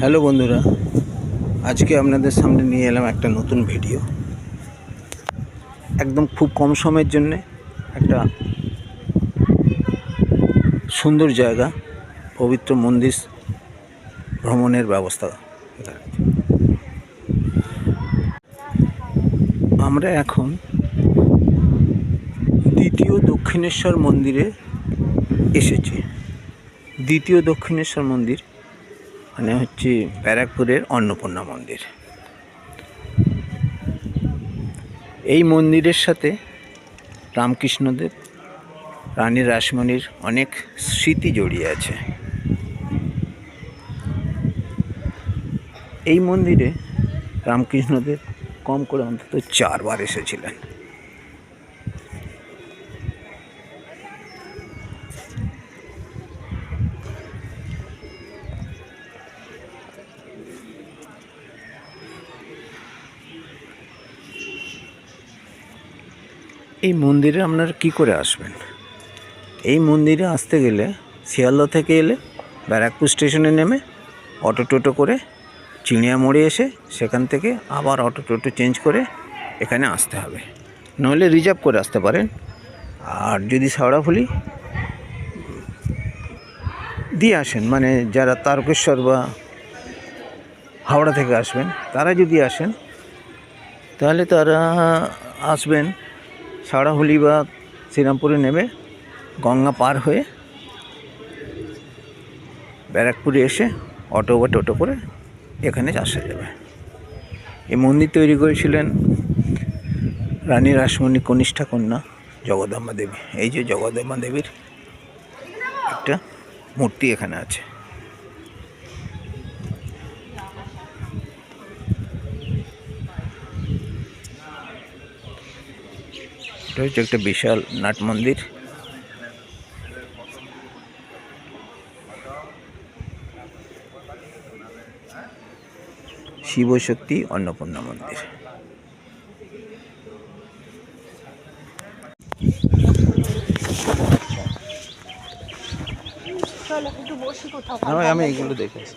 Hello বন্ধুরা, আজকে আপনাদের সামনে নিয়ে এলাম একটা নতুন ভিডিও। একদম খুব কম সময়ের জন্যে একটা সুন্দর জায়গা, পবিত্র মন্দির ভ্রমণের ব্যবস্থা। আমরা এখন দ্বিতীয় দক্ষিণেশ্বর মন্দিরে এসেছি। দ্বিতীয় দক্ষিণেশ্বর মন্দির মানে হচ্ছে ব্যারাকপুরের অন্নপূর্ণা মন্দির। এই মন্দিরের সাথে রামকৃষ্ণদেব, রানী রাসমণির অনেক স্মৃতি জড়িয়ে আছে। এই মন্দিরে রামকৃষ্ণদেব কম করে অন্তত 4 বার এসেছিলেন। এই মন্দিরে আপনারা কী করে আসবেন? এই মন্দিরে আসতে গেলে শিয়ালদা থেকে এলে ব্যারাকপুর স্টেশনে নেমে অটো টোটো করে চিড়িয়া মোড়ে এসে সেখান থেকে আবার অটো টোটো চেঞ্জ করে এখানে আসতে হবে, নইলে রিজার্ভ করে আসতে পারেন। আর যদি শেওড়াফুলি দিয়ে আসেন, মানে যারা তারকেশ্বর বা হাওড়া থেকে আসবেন তারা যদি আসেন, তাহলে তারা আসবেন শেওড়াফুলি বা শ্রীরামপুরে নেমে গঙ্গা পার হয়ে ব্যারাকপুরে এসে অটো বা টোটো করে এখানে আসা যাবে। এই মন্দির তৈরি করেছিলেন রানী রাসমণি কনিষ্ঠা কন্যা জগদম্বা দেবী। এই যে জগদম্বা দেবীর একটা মূর্তি এখানে আছে। এটা হচ্ছে একটা বিশাল নাট মন্দির। শিবশক্তি অন্নপূর্ণা মন্দির। আমি এগুলো দেখেছি।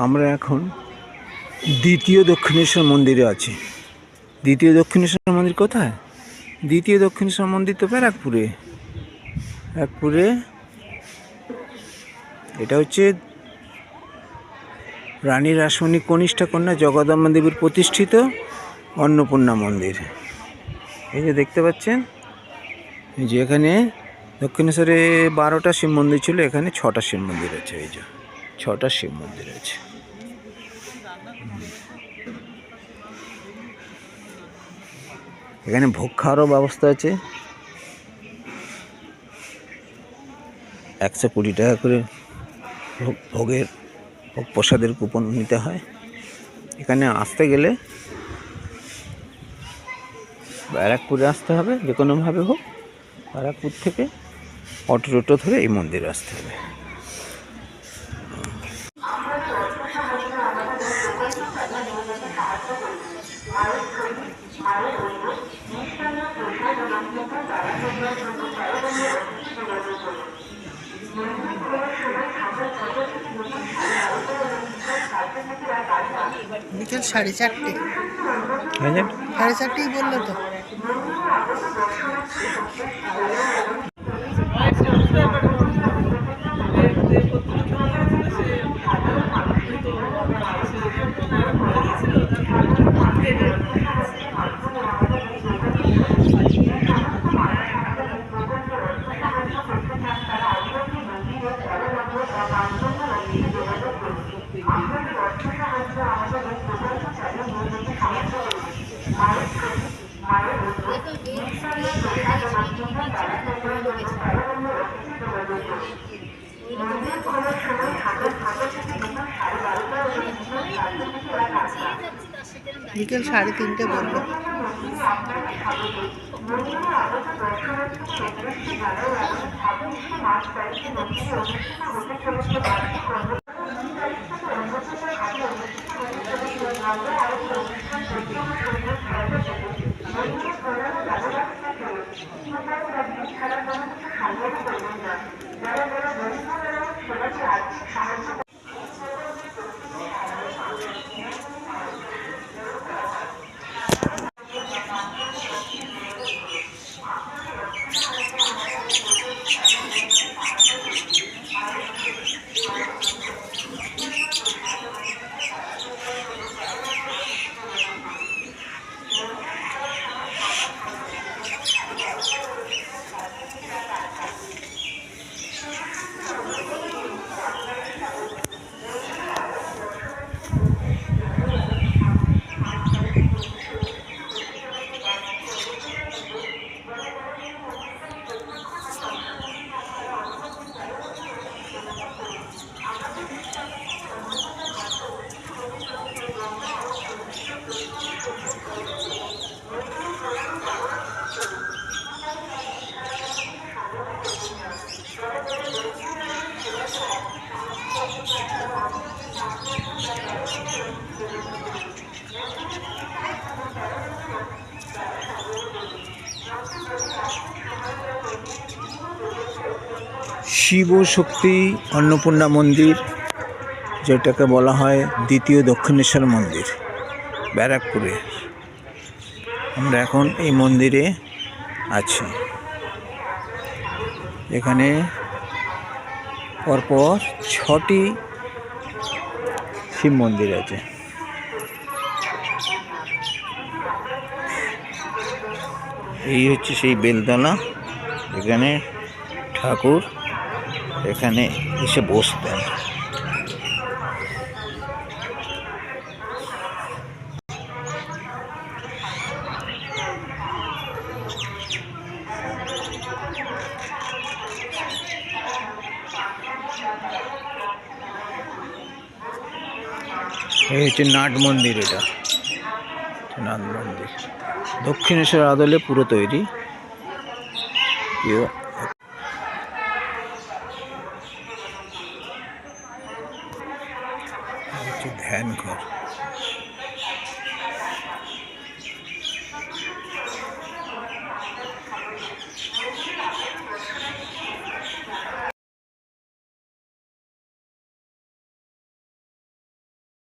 আমরা এখন দ্বিতীয় দক্ষিণেশ্বর মন্দিরে আছি। দ্বিতীয় দক্ষিণেশ্বর মন্দির কোথায়? দ্বিতীয় দক্ষিণেশ্বর মন্দির তো ব্যারাকপুরে। এটা হচ্ছে রানী রাসমণি কনিষ্ঠা কন্যা জগদম্বা দেবীর প্রতিষ্ঠিত অন্নপূর্ণা মন্দির। এই যে দেখতে পাচ্ছেন, যে এখানে দক্ষিণেশ্বরে 12টা শিব মন্দির ছিল, এখানে 6টা শিব মন্দির আছে। এই যে 6টা শিব মন্দির আছে। এখানে ভোগ খাওয়ারও ব্যবস্থা আছে। 120 টাকা করে ভোগ প্রসাদের কুপন নিতে হয়। এখানে আসতে গেলে ব্যারাকপুরে আসতে হবে, যে কোনোভাবে হোক। ব্যারাকপুর থেকে অটো টোটো ধরে এই মন্দিরে আসতে হবে। বিকেল 4:30। 4:30 বললো তো। তারা আদিবাসী মন্দিরে বিকেল 3:30 বললো। শিব শক্তি অন্নপূর্ণা মন্দির, যেটাকে বলা হয় দ্বিতীয় দক্ষিণেশ্বর মন্দির, ব্যারাকপুরে। আমরা এখন এই মন্দিরে আছি। এখানে পরপর 6টি শিব মন্দির আছে। এই হচ্ছে সেই বেলতলা, এখানে ঠাকুর এখানে এসে বসতেন। এই হচ্ছে নাট মন্দির, এটা নাট মন্দির দক্ষিণেশ্বর আদলে পুরো তৈরি।